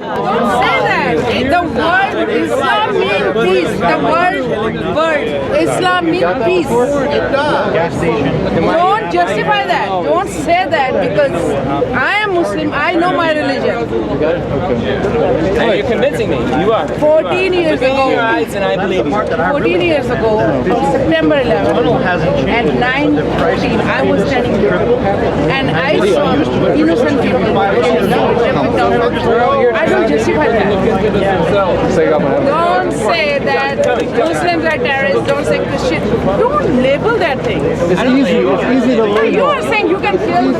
Don't say that. The word Islam means peace. The word Islam means peace. Don't justify that. Don't say that because I am Muslim. I know my religion. Hey, you're convincing me. You are. 14 years ago. Your eyes and I believe you. 14 years ago, on September 11th, at 9:14, I was standing here and I saw innocent people. I don't justify that. Don't say that Muslims are terrorists. Don't say Christians. Don't label that thing. It's easy to label. You are saying you can kill.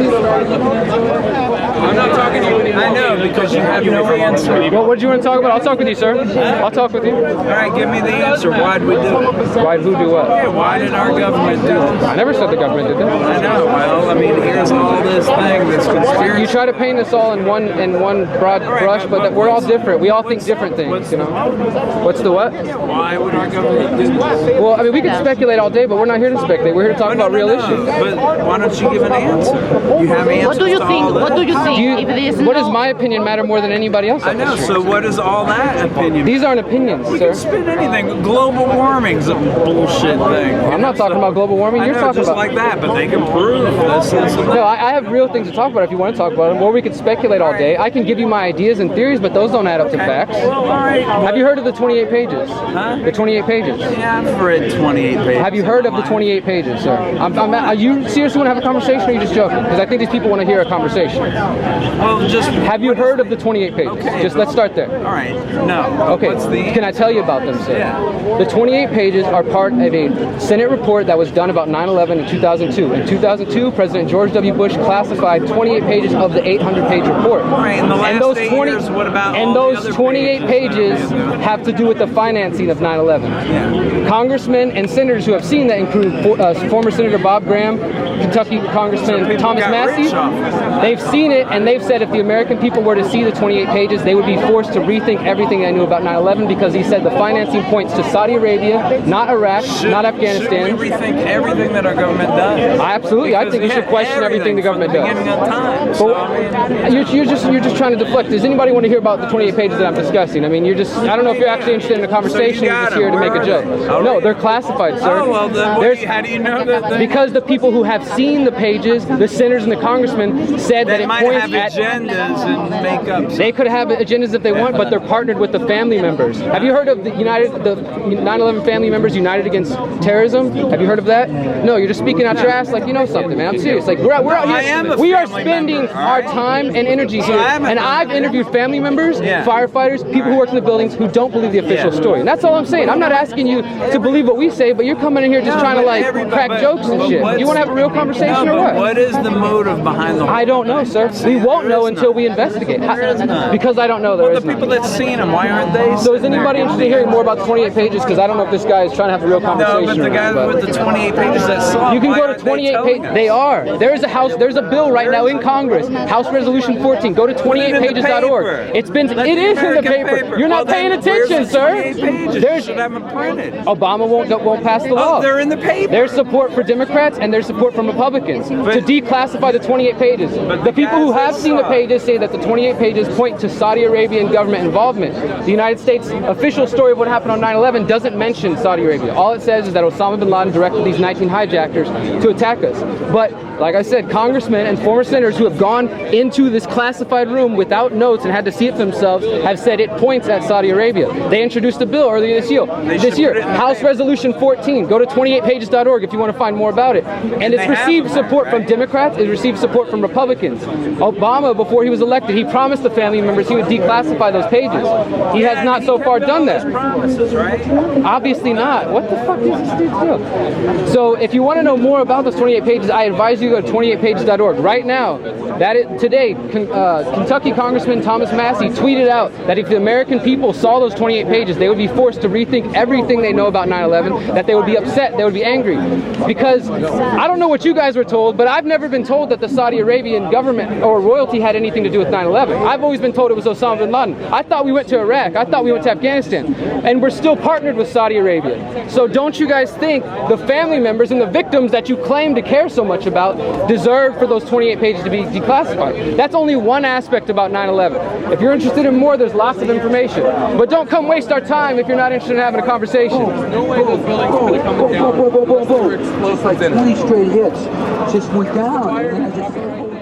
I'm not talking to you. I know because you have no answer. Well, what do you want to talk about? I'll talk with you, sir. I'll talk with you. All right, give me the answer. Why did we do it? Why who do what? Yeah, why did our government do it? I never said the government did that. I know. Well, I mean, here's all this thing, this conspiracy. You try to paint us all in one broad brush, but we're all different. We all think different things. You know. What's the what? Why would our government do this? Well, I mean, we can speculate all day, but we're not here to speculate. We're here to talk about real issues. But why don't you give an answer? You have answers. What do you think? What do you think? What does my opinion matter more than anybody else? I know. So what is all that opinion? These aren't opinions, We sir. can spin anything. Global warming's a bullshit thing. I'm not talking about global warming. You're talking just about like that, but they can prove this. No, I have real things to talk about if you want to talk about them, or we could speculate all day. I can give you my ideas and theories, but those don't add up to facts. Well, all right. Have you heard of the 28 pages? Huh? The 28 pages. Yeah, I've read 28 pages. Have you heard of the 28 pages, sir? Are you seriously want to have a conversation, or are you just joking? Because I think these people want to hear a conversation. Well, just... Have you heard of the 28 pages? Okay. Just let's start there. All right. No. Okay. What's the... Can I tell you about them, sir? Yeah. The 28 pages are part of a Senate report that was done about 9/11 in 2002. In 2002, President George W. Bush classified 28 pages of the 800-page report. All right. In the last those 8 years, what about and all those the other 28 pages have to do with the financing of 9/11. Yeah. Congressmen and senators who have seen that include former Senator Bob Graham, Kentucky Congressman Thomas Massey. They've seen it, and they've said if the American people were to see the 28 pages, they would be forced to rethink everything they knew about 9/11 because he said the financing points to Saudi Arabia, not Iraq, not Afghanistan. Should we rethink everything that our government does? Absolutely, I think we should question everything the government does. Beginning of time. So, I mean, You're just trying to deflect. Does anybody want to hear about the 28 pages that I'm discussing? I mean, I don't know if you're actually interested in the conversation. You're just here to make a joke. No, they're classified, sir. Oh, well, then how do you know that? Because the people who have seen the pages, the senators and the congressmen, said that it points at agendas and make up. They could have agendas if they want, but they're partnered with the family members. Have you heard of the 9/11 family members united against terrorism? Have you heard of that? No, you're just speaking out your ass like you know something, man. I'm serious. Like we're out here. We are spending our time and energy here, and I've interviewed family members, firefighters, people who work in the buildings who don't believe the official story. And that's all I'm saying. I'm not asking you to believe what we say, but you're coming in here just trying to like crack jokes and shit. You want to have a real conversation or what? What is the motive behind the whole I don't know, sir. We won't know until we investigate. Because I don't know. There is the people that's seen them, why aren't they? So is anybody interested in hearing more about the 28 pages? Because I don't know if this guy is trying to have a real conversation. No, but the guy with the 28 pages that saw. You can go to 28 pages. They are. There's a bill right now in Congress. House Resolution 14. Go to 28pages.org. It is in the paper. You're not paying attention, sir. There's should have them printed. Obama won't pass the law. They're in the paper. There's support for Democrats and there's support from Republicans to declassify the 28 pages. The people who have seen the pages say that the 28 pages point to Saudi Arabian government involvement. The United States official story of what happened on 9/11 doesn't mention Saudi Arabia. All it says is that Osama bin Laden directed these 19 hijackers to attack us. But like I said, congressmen and former senators who have gone into this classified room without notes and had to see it for themselves have said it points at Saudi Arabia. They introduced a bill earlier this year. House Resolution 14. Go to 28pages.org if you want to find more about it. And it's received support from Democrats. It's received support from Republicans. Obama, before he was elected, he promised the family members he would declassify those pages. He has not so far done that. Obviously not. What the fuck is this dude's deal? So if you want to know more about those 28 pages, I advise you to go to 28pages.org. Right now, today, Kentucky Congressman Thomas Massey tweeted out that if the American people saw those 28 pages, they would be forced to rethink everything they know about 9/11, that they would be upset, they would be angry. Because I don't know what you guys were told, but I've never been told that the Saudi Arabian government or royalty had anything to do with 9/11. I've always been told it was Osama bin Laden. I thought we went to Iraq. I thought we went to Afghanistan. And we're still partnered with Saudi Arabia. So don't you guys think the family members and the victims that you claim to care so much about deserved for those 28 pages to be declassified. That's only one aspect about 9/11. If you're interested in more, there's lots of information. But don't come waste our time if you're not interested in having a conversation. No way those buildings are going to come down. It's like 20 straight hits just went down.